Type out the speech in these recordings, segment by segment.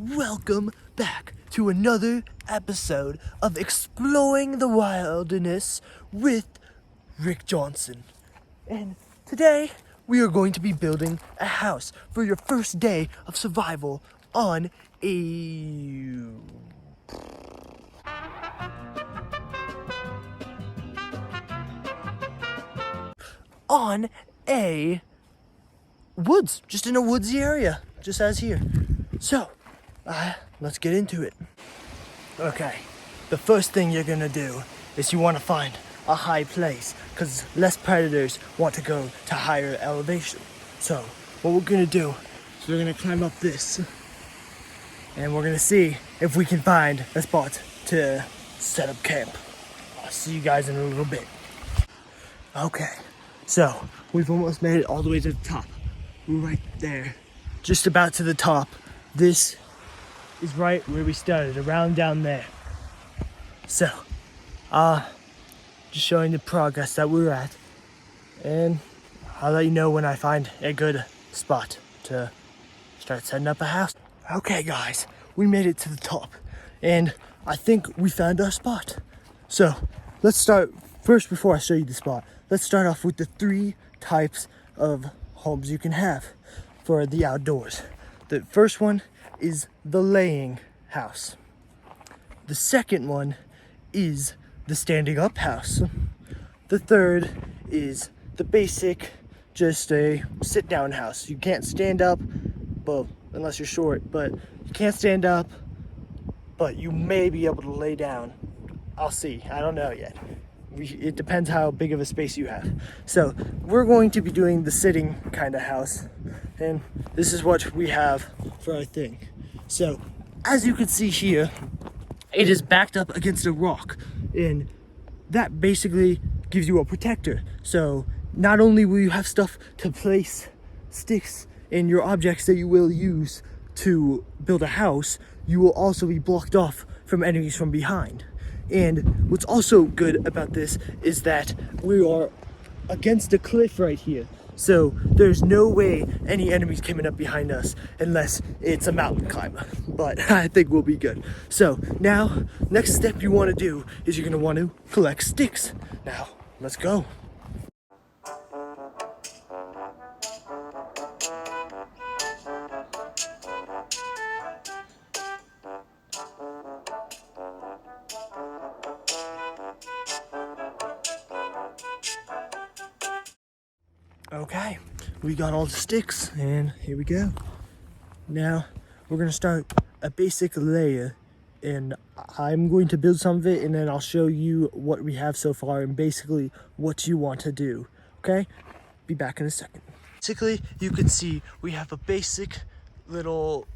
welcome back to another episode of Exploring the Wilderness with Rick Johnson. And today we are going to be building a house for your first day of survival on a woods, just in a woodsy area, just as here. So, let's get into it. Okay, the first thing you're gonna do is you want to find a high place, because less predators want to go to higher elevation. So, what we're gonna do is we're gonna climb up this, and we're gonna see if we can find a spot to set up camp. I'll see you guys in a little bit. Okay, so we've almost made it all the way to the top. We're right there, just about to the top. This is right where we started, around down there. So, just showing the progress that we're at, and I'll let you know when I find a good spot to start setting up a house. Okay guys, we made it to the top, and I think we found our spot. So, let's start, first before I show you the spot, let's start off with the 3 types of homes you can have for the outdoors. The first one is the laying house. The second one is the standing up house. The third is the basic, just a sit down house. You can't stand up, well, unless you're short, but you can't stand up, but you may be able to lay down. I'll see, I don't know yet. It depends how big of a space you have. So we're going to be doing the sitting kind of house, and this is what we have for our thing. So as you can see here, it is backed up against a rock, and that basically gives you a protector. So not only will you have stuff to place sticks in your objects that you will use to build a house, you will also be blocked off from enemies from behind. And what's also good about this is that we are against a cliff right here. So there's no way any enemies coming up behind us unless it's a mountain climber. But I think we'll be good. So now, next step you want to do is you're going to want to collect sticks. Now, let's go. Okay, we got all the sticks, and here we go. Now, we're gonna start a basic layer, and I'm going to build some of it, and then I'll show you what we have so far, and basically what you want to do, okay? Be back in a second. Basically, you can see we have a basic little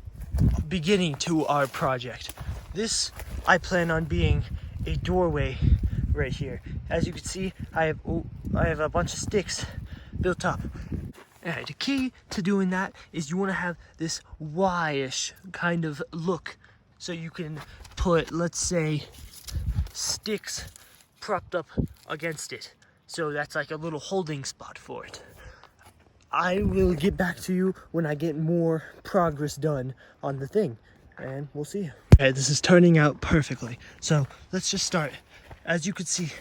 beginning to our project. This, I plan on being a doorway right here. As you can see, I have a bunch of sticks built up. Alright, the key to doing that is you want to have this Y-ish kind of look, so you can put, let's say, sticks propped up against it, so that's like a little holding spot for it. I will get back to you when I get more progress done on the thing, and we'll see. Okay, this is turning out perfectly, so let's just start. As you can see,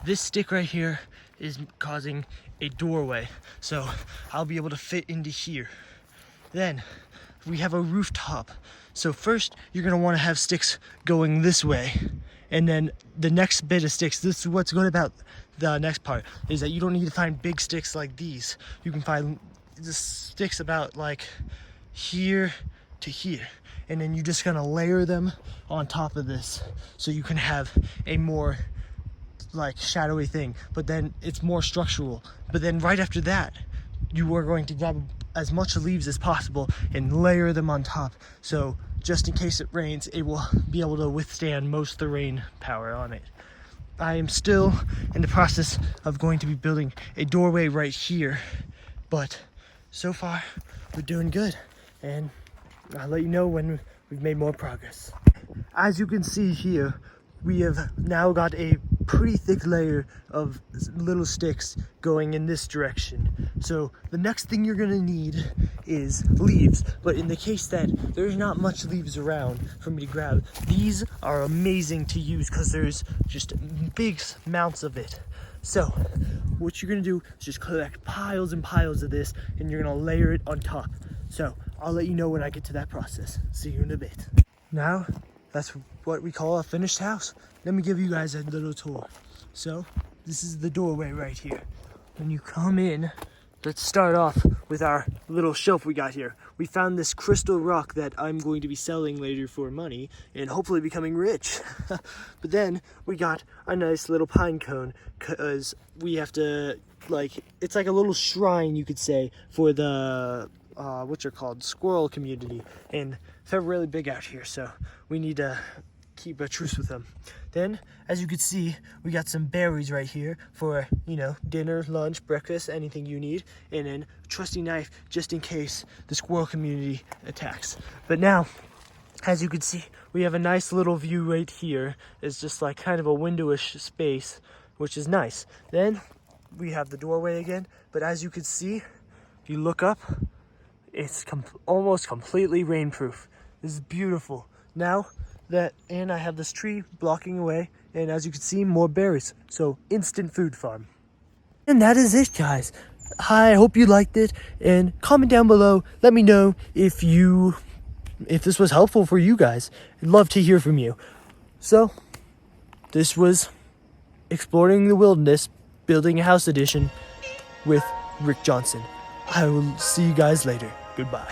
this stick right here is causing a doorway, so I'll be able to fit into here. Then we have a rooftop, so first you're going to want to have sticks going this way, and then the next bit of sticks, this is what's good about the next part, is that you don't need to find big sticks like these. You can find the sticks about like here to here, and then you're just going to layer them on top of this, so you can have a more like shadowy thing, but then it's more structural. But then right after that, you are going to grab as much leaves as possible and layer them on top, so just in case it rains, it will be able to withstand most of the rain power on it. I am still in the process of going to be building a doorway right here, but so far we're doing good, and I'll let you know when we've made more progress. As you can see here, we have now got a pretty thick layer of little sticks going in this direction. So the next thing you're gonna need is leaves, but in the case that there's not much leaves around for me to grab, these are amazing to use because there's just big amounts of it. So what you're gonna do is just collect piles and piles of this, and you're gonna layer it on top. So I'll let you know when I get to that process. See you in a bit. Now, that's what we call a finished house. Let me give you guys a little tour. So this is the doorway right here. When you come in, let's start off with our little shelf we got here. We found this crystal rock that I'm going to be selling later for money and hopefully becoming rich. But then we got a nice little pine cone because we have to, like, it's like a little shrine, you could say, for the squirrel community, and they're really big out here, so we need to keep a truce with them. Then, as you can see, we got some berries right here for, dinner, lunch, breakfast, anything you need, and then a trusty knife just in case the squirrel community attacks. But now, as you can see, we have a nice little view right here. It's just like kind of a windowish space, which is nice. Then we have the doorway again, but as you can see, if you look up, it's almost completely rainproof. This is beautiful. And I have this tree blocking away, and as you can see, more berries. So, instant food farm. And that is it, guys. I hope you liked it, and comment down below. Let me know if this was helpful for you guys. I'd love to hear from you. So, this was Exploring the Wilderness, Building a House Edition with Rick Johnson. I will see you guys later. Goodbye.